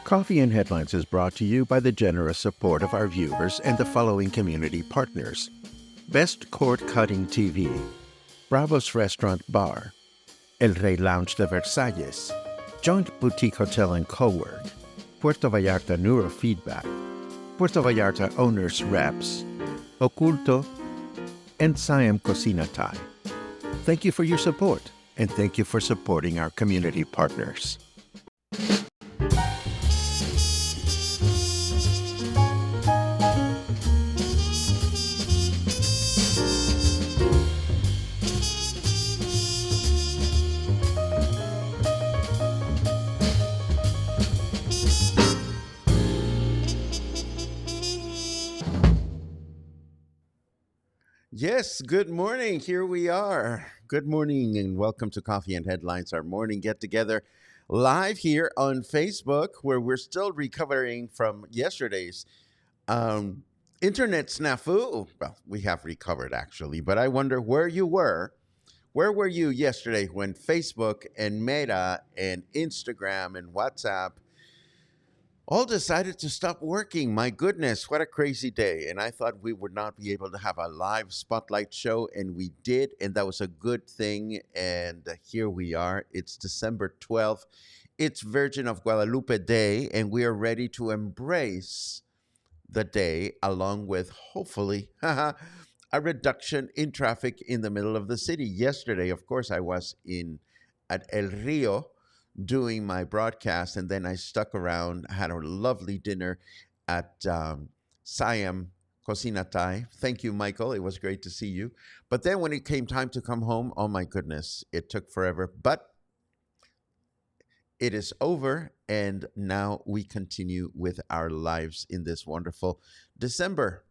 Coffee and Headlines is brought to you by the generous support of our viewers and the following community partners: Best Cord Cutting TV, Bravos Restaurant Bar, El Rey Lounge de Versalles, Joint Boutique Hotel and Cowork, Puerto Vallarta Neurofeedback, Puerto Vallarta Owners Reps, Oculto, and Siam Cocina Thai. Thank you for your support, and thank you for supporting our community partners. Yes, good morning. Here we are. Good morning and welcome to Coffee and Headlines, our morning get together live here on Facebook, where we're still recovering from yesterday's um, internet snafu. Well, we have recovered actually, but I wonder where you were. Where were you yesterday when Facebook and Meta and Instagram and WhatsApp all decided to stop working? My goodness, what a crazy day. And I thought we would not be able to have a live spotlight show, and we did, and that was a good thing. And here we are. It's December 12th. It's Virgin of Guadalupe Day, and we are ready to embrace the day along with, hopefully, a reduction in traffic in the middle of the city. Yesterday, of course, I was in at El Rio doing my broadcast, and then I stuck around, had a lovely dinner at Siam Cocina Thai. Thank you, Michael. It was great to see you. But then when it came time to come home, oh my goodness, it took forever. But it is over, and now we continue with our lives in this wonderful December.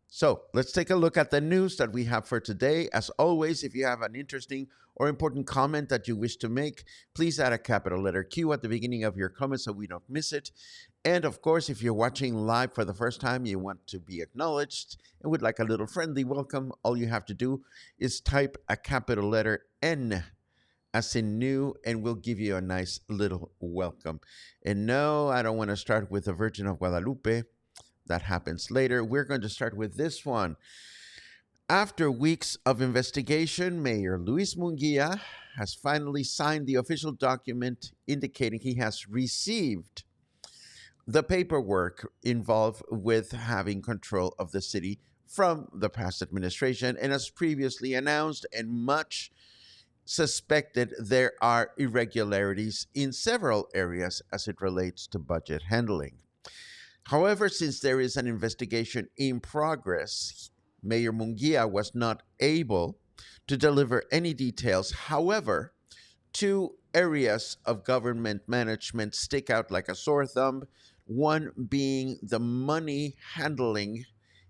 So let's take a look at the news that we have for today. As always, if you have an interesting or important comment that you wish to make, please add a capital letter Q at the beginning of your comment so we don't miss it. And of course, if you're watching live for the first time, you want to be acknowledged and would like a little friendly welcome, all you have to do is type a capital letter N as in new, and we'll give you a nice little welcome. And no, I don't want to start with the Virgin of Guadalupe. That happens later. We're going to start with this one. After weeks of investigation, Mayor Luis Munguia has finally signed the official document indicating he has received the paperwork involved with having control of the city from the past administration. And as previously announced and much suspected, there are irregularities in several areas as it relates to budget handling. However, since there is an investigation in progress, Mayor Munguia was not able to deliver any details. However, two areas of government management stick out like a sore thumb, one being the money handling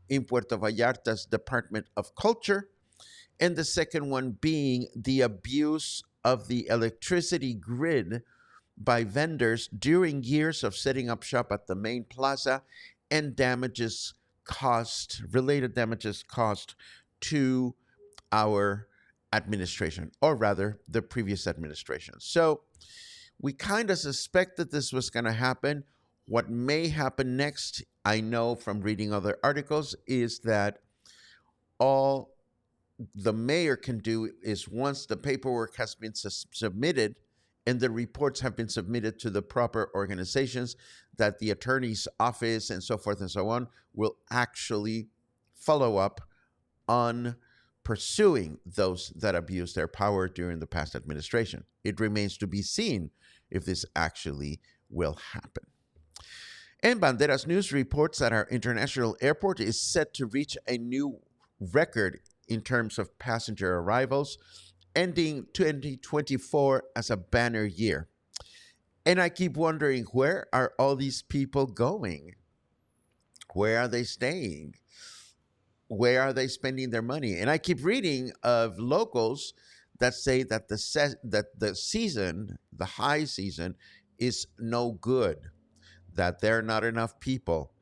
in Puerto Vallarta's Department of Culture, and the second one being the abuse of the electricity grid by vendors during years of setting up shop at the main plaza, and related damages caused to our administration, or rather the previous administration. So we kind of suspected this was going to happen. What may happen next, I know from reading other articles, is that all the mayor can do is, once the paperwork has been submitted and the reports have been submitted to the proper organizations, that the attorney's office and so forth and so on will actually follow up on pursuing those that abused their power during the past administration. It remains to be seen if this actually will happen. And Banderas News reports that our international airport is set to reach a new record in terms of passenger arrivals, ending 2024 as a banner year. And I keep wondering, where are all these people going? Where are they staying? Where are they spending their money? And I keep reading of locals that say that the high season, is no good, that there are not enough people.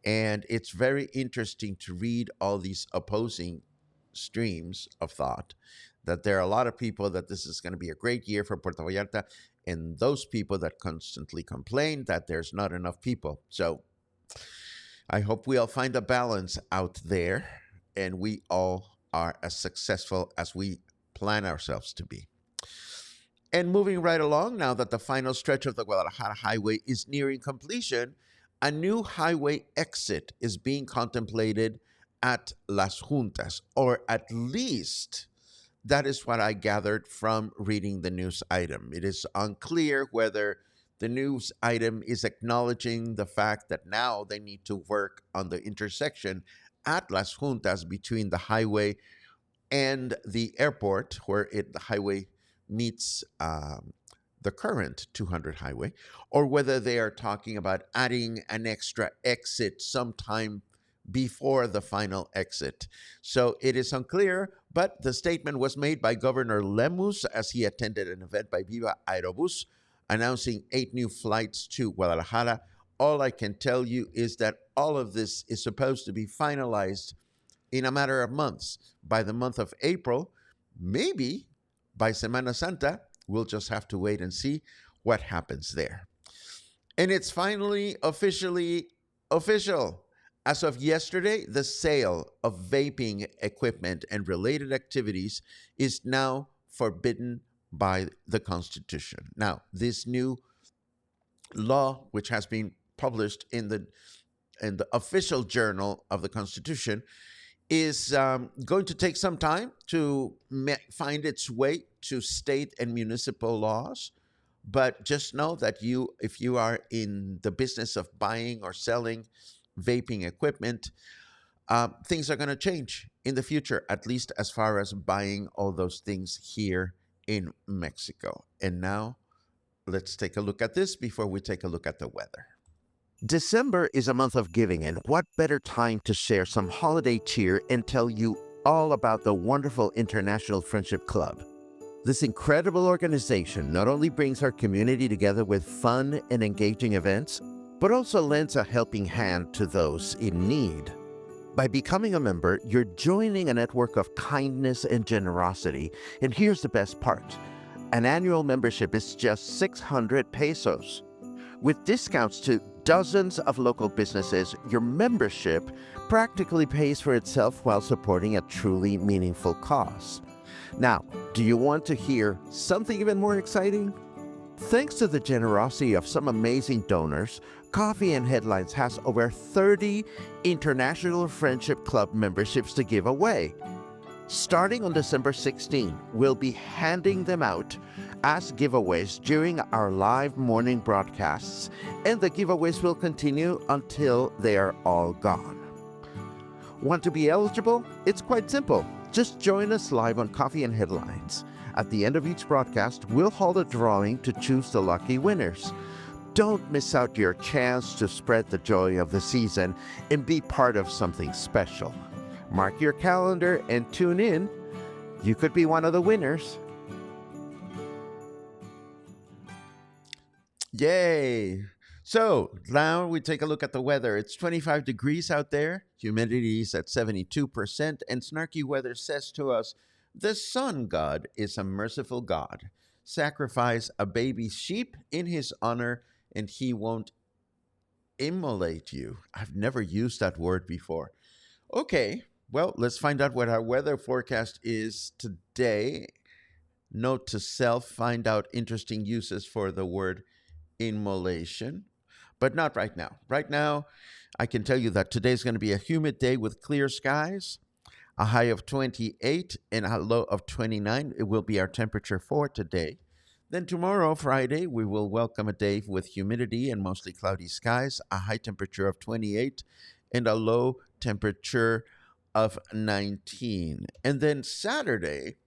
And it's very interesting to read all these opposing streams of thought that there are a lot of people that this is going to be a great year for Puerto Vallarta, and those people that constantly complain that there's not enough people. So I hope we all find a balance out there and we all are as successful as we plan ourselves to be. And moving right along, now that the final stretch of the Guadalajara Highway is nearing completion, a new highway exit is being contemplated at Las Juntas, or at least that is what I gathered from reading the news item. It is unclear whether the news item is acknowledging the fact that now they need to work on the intersection at Las Juntas between the highway and the airport, where the highway meets the current 200 highway, or whether they are talking about adding an extra exit sometime before the final exit. So it is unclear, but the statement was made by Governor Lemus as he attended an event by Viva Aerobus announcing 8 new flights to Guadalajara. All I can tell you is that all of this is supposed to be finalized in a matter of months. By the month of April, maybe by Semana Santa. We'll just have to wait and see what happens there. And it's finally officially official. As of yesterday, the sale of vaping equipment and related activities is now forbidden by the Constitution. Now, this new law, which has been published in the official journal of the Constitution, is going to take some time to find its way to state and municipal laws. But just know that if you are in the business of buying or selling vaping equipment, things are going to change in the future, at least as far as buying all those things here in Mexico. And now let's take a look at this before we take a look at the weather. December is a month of giving, and what better time to share some holiday cheer and tell you all about the wonderful International Friendship Club. This incredible organization not only brings our community together with fun and engaging events, but also lends a helping hand to those in need. By becoming a member, you're joining a network of kindness and generosity, and here's the best part. An annual membership is just 600 pesos. With discounts to dozens of local businesses, your membership practically pays for itself while supporting a truly meaningful cause. Now, do you want to hear something even more exciting? Thanks to the generosity of some amazing donors, Coffee and Headlines has over 30 International Friendship Club memberships to give away. Starting on December 16, we'll be handing them out as giveaways during our live morning broadcasts, and the giveaways will continue until they are all gone. Want to be eligible? It's quite simple. Just join us live on Coffee and Headlines. At the end of each broadcast, we'll hold a drawing to choose the lucky winners. Don't miss out your chance to spread the joy of the season and be part of something special. Mark your calendar and tune in. You could be one of the winners. Yay! So now we take a look at the weather. It's 25 degrees out there. Humidity is at 72%. And snarky weather says to us, the sun god is a merciful God. Sacrifice a baby sheep in his honor and he won't immolate you. I've never used that word before. Okay, well, let's find out what our weather forecast is today. Note to self, find out interesting uses for the word immolation, but not right now. Right now, I can tell you that today's going to be a humid day with clear skies, a high of 28 and a low of 29. It will be our temperature for today. Then tomorrow, Friday, we will welcome a day with humidity and mostly cloudy skies, a high temperature of 28 and a low temperature of 19. And then Saturday,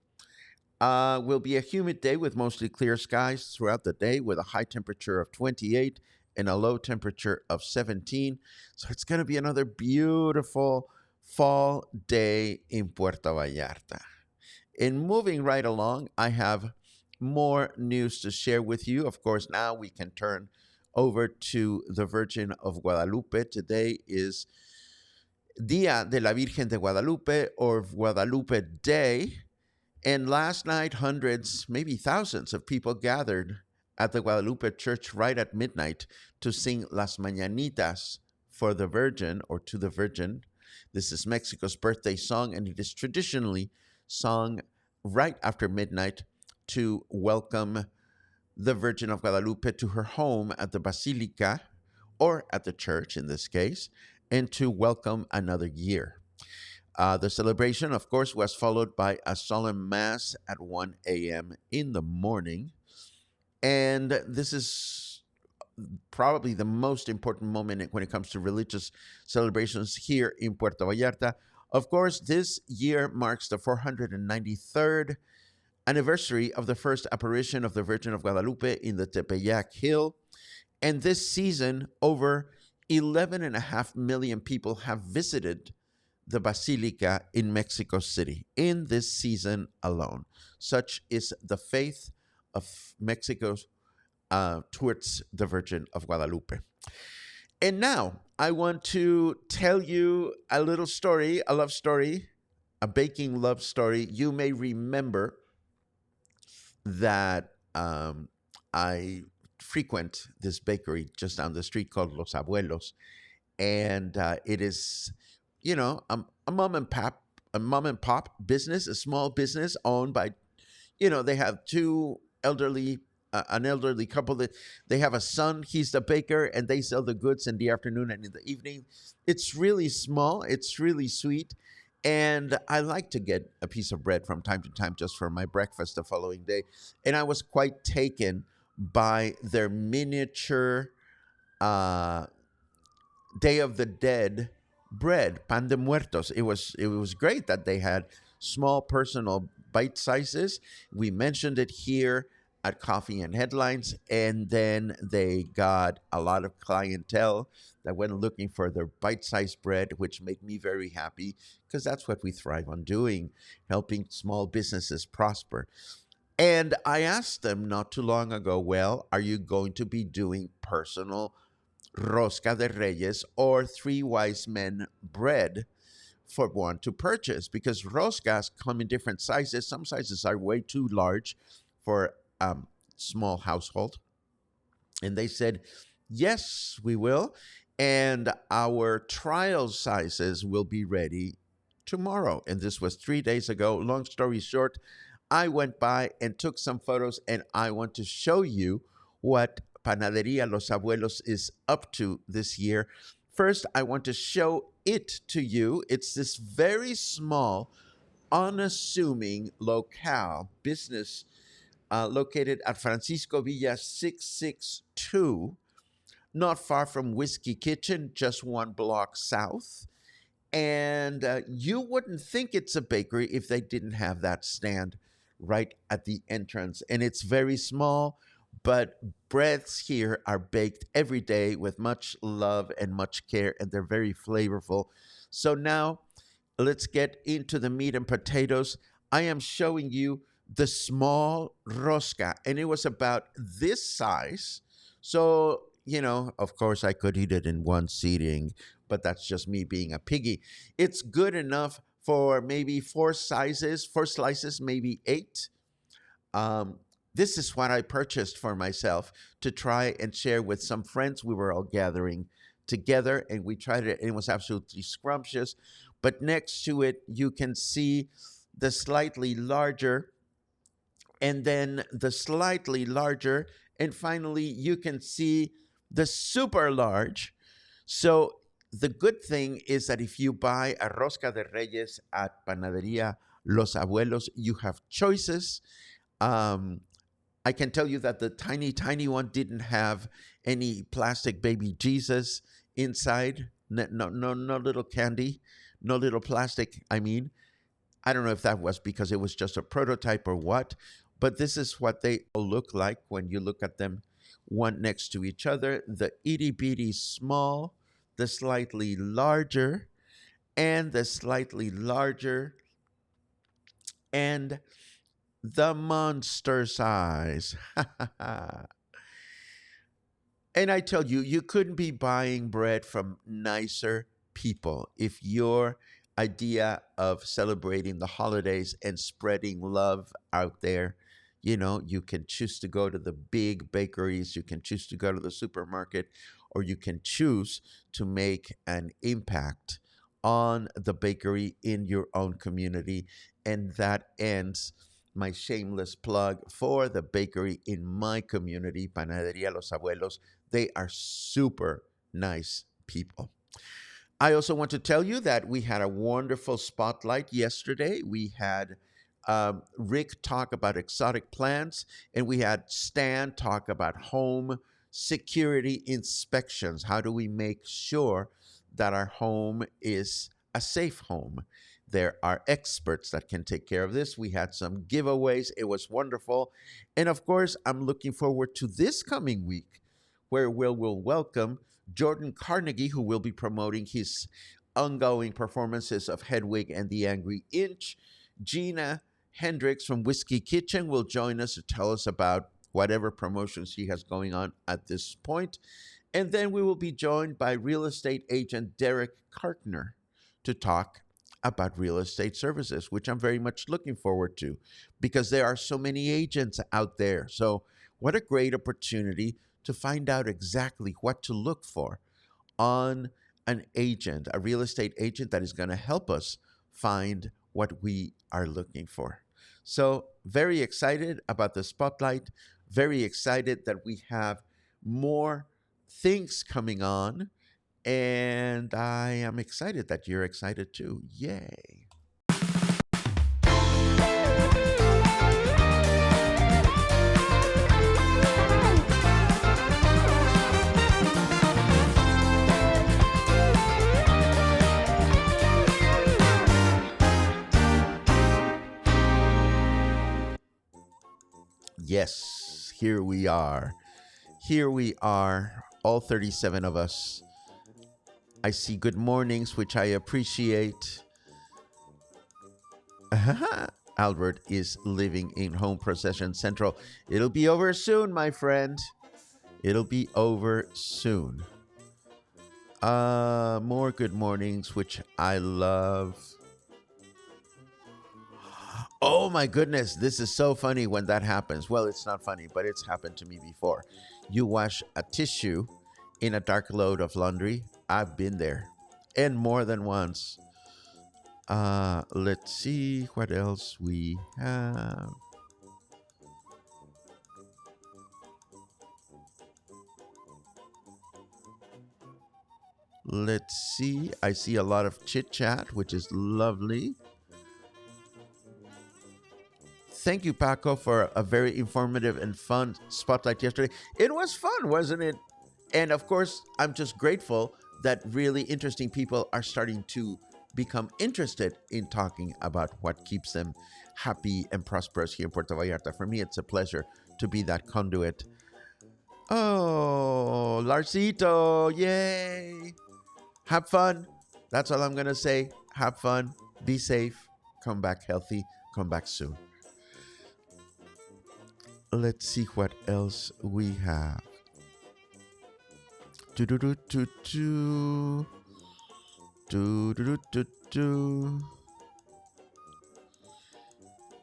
will be a humid day with mostly clear skies throughout the day with a high temperature of 28 and a low temperature of 17. So it's going to be another beautiful fall day in Puerto Vallarta. And moving right along, I have more news to share with you. Of course, now we can turn over to the Virgin of Guadalupe. Today is Día de la Virgen de Guadalupe, or Guadalupe Day. And last night, hundreds, maybe thousands of people gathered at the Guadalupe church right at midnight to sing Las Mañanitas for the Virgin or to the Virgin. This is Mexico's birthday song, and it is traditionally sung right after midnight to welcome the Virgin of Guadalupe to her home at the Basilica, or at the church in this case, and to welcome another year. The celebration, of course, was followed by a solemn mass at 1 a.m. in the morning. And this is probably the most important moment when it comes to religious celebrations here in Puerto Vallarta. Of course, this year marks the 493rd anniversary of the first apparition of the Virgin of Guadalupe in the Tepeyac Hill. And this season, over 11.5 million people have visited the Basilica in Mexico City in this season alone. Such is the faith of Mexico towards the Virgin of Guadalupe. And now I want to tell you a little story, a love story, a baking love story. You may remember that I frequent this bakery just down the street called Los Abuelos, and it is, a mom and pop business, a small business owned by, they have two elderly. An elderly couple that they have a son. He's the baker, and they sell the goods in the afternoon and in the evening. It's really small. It's really sweet, and I like to get a piece of bread from time to time just for my breakfast the following day. And I was quite taken by their miniature uh, Day of the Dead bread, pan de muertos. It was great that they had small personal bite sizes. We mentioned it here at Coffee and Headlines, and then they got a lot of clientele that went looking for their bite-sized bread, which made me very happy because that's what we thrive on doing, helping small businesses prosper. And I asked them not too long ago, well, are you going to be doing personal Rosca de Reyes or Three Wise Men bread for one to purchase? Because Roscas come in different sizes. Some sizes are way too large for small household. And they said, yes, we will. And our trial sizes will be ready tomorrow. And this was 3 days ago. Long story short, I went by and took some photos, and I want to show you what Panadería Los Abuelos is up to this year. First, I want to show it to you. It's this very small, unassuming locale business located at Francisco Villa 662, not far from Whiskey Kitchen, just one block south. And you wouldn't think it's a bakery if they didn't have that stand right at the entrance. And it's very small, but breads here are baked every day with much love and much care, and they're very flavorful. So now let's get into the meat and potatoes. I am showing you the small rosca, and it was about this size. So, of course, I could eat it in one seating, but that's just me being a piggy. It's good enough for maybe four slices, maybe eight. Um, this is what I purchased for myself to try and share with some friends. We were all gathering together, and we tried it, and it was absolutely scrumptious. But next to it, you can see the slightly larger, and then the slightly larger, and finally you can see the super large. So the good thing is that if you buy a Rosca de Reyes at Panadería Los Abuelos, you have choices. Um, I can tell you that the tiny, tiny one didn't have any plastic baby Jesus inside. No, no, no, no little candy, no little plastic. I don't know if that was because it was just a prototype or what, but this is what they all look like when you look at them one next to each other. The itty bitty small, the slightly larger, and the slightly larger, and the monster size. And I tell you, you couldn't be buying bread from nicer people if you're idea of celebrating the holidays and spreading love out there. You know, you can choose to go to the big bakeries, you can choose to go to the supermarket, or you can choose to make an impact on the bakery in your own community. And that ends my shameless plug for the bakery in my community, Panadería Los Abuelos. They are super nice people. I also want to tell you that we had a wonderful spotlight yesterday. We had Rick talk about exotic plants, and we had Stan talk about home security inspections. How do we make sure that our home is a safe home? There are experts that can take care of this. We had some giveaways. It was wonderful. And of course, I'm looking forward to this coming week where we'll welcome Jordan Carnegie, who will be promoting his ongoing performances of Hedwig and the Angry Inch. Gina Hendricks from Whiskey Kitchen will join us to tell us about whatever promotions he has going on at this point. And then we will be joined by real estate agent Derek Kartner to talk about real estate services, which I'm very much looking forward to because there are so many agents out there. So, what a great opportunity to find out exactly what to look for on an agent, a real estate agent that is going to help us find what we are looking for. So, very excited about the spotlight, very excited that we have more things coming on, and I am excited that you're excited too. Yay. Yes, here we are. Here we are, all 37 of us. I see good mornings, which I appreciate. Albert is living in Home Procession Central. It'll be over soon, my friend. It'll be over soon. More good mornings, which I love. Oh my goodness, this is so funny when that happens. Well, it's not funny, but it's happened to me before. You wash a tissue in a dark load of laundry. I've been there, and more than once. Let's see what else we have. Let's see. I see a lot of chit chat, which is lovely. Thank you, Paco, for a very informative and fun spotlight yesterday. It was fun, wasn't it? And of course, I'm just grateful that really interesting people are starting to become interested in talking about what keeps them happy and prosperous here in Puerto Vallarta. For me, it's a pleasure to be that conduit. Oh, Larcito, yay! Have fun. That's all I'm going to say. Have fun. Be safe. Come back healthy. Come back soon. Let's see what else we have. Do do do do do. Do do do do.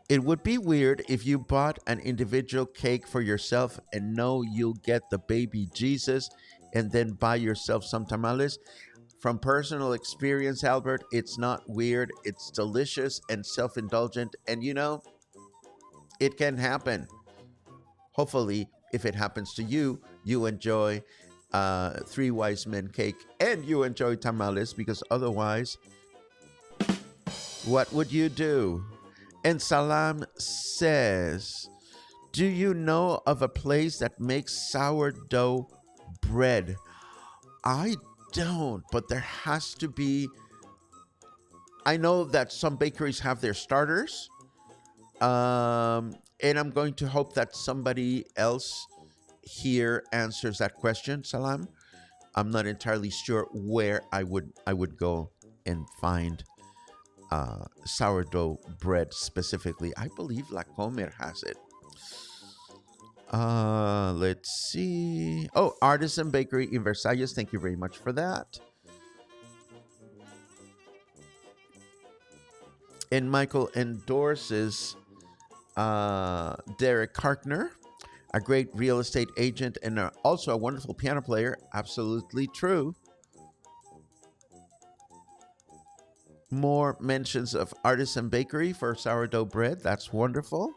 It would be weird if you bought an individual cake for yourself and know you'll get the baby Jesus and then buy yourself some tamales. From personal experience, Albert, it's not weird. It's delicious and self-indulgent. And you know, it can happen. Hopefully, if it happens to you, you enjoy Three Wise Men cake and you enjoy tamales, because otherwise, what would you do? And Salam says, do you know of a place that makes sourdough bread? I don't, but there has to be. I know that some bakeries have their starters. And I'm going to hope that somebody else here answers that question, Salam. I'm not entirely sure where I would go and find sourdough bread specifically. I believe La Comer has it. Let's see. Oh, Artisan Bakery in Versailles. Thank you very much for that. And Michael endorses Derek Karkner, a great real estate agent and also a wonderful piano player. Absolutely true. More mentions of Artisan Bakery for sourdough bread. That's wonderful.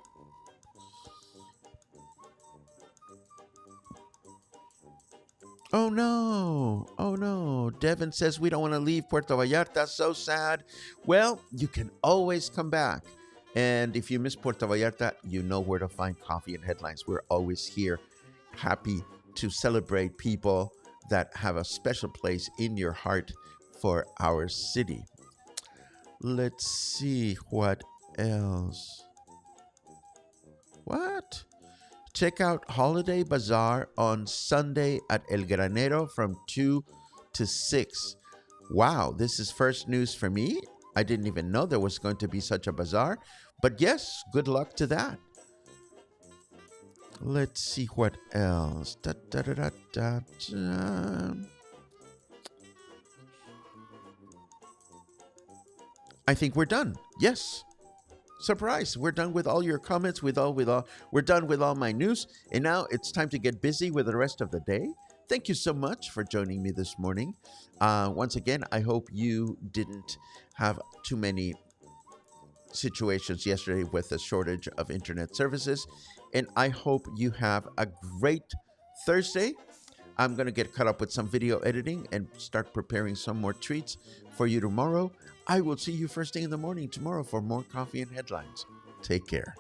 Oh no. Oh no. Devin says we don't want to leave Puerto Vallarta. So sad. Well, you can always come back. And if you miss Puerto Vallarta, you know where to find Coffee and Headlines. We're always here, happy to celebrate people that have a special place in your heart for our city. Let's see what else. What? Check out Holiday Bazaar on Sunday at El Granero from 2 to 6. Wow, this is first news for me. I didn't even know there was going to be such a bazaar. But yes, good luck to that. Let's see what else. Da, da, da, da, da, da. I think we're done. Yes. Surprise, we're done with all your comments, we're done with all my news, and now it's time to get busy with the rest of the day. Thank you so much for joining me this morning. Once again, I hope you didn't have too many situations yesterday with a shortage of internet services, and I hope you have a great Thursday. I'm going to get caught up with some video editing and start preparing some more treats for you tomorrow. I will see you first thing in the morning tomorrow for more Coffee and Headlines. Take care.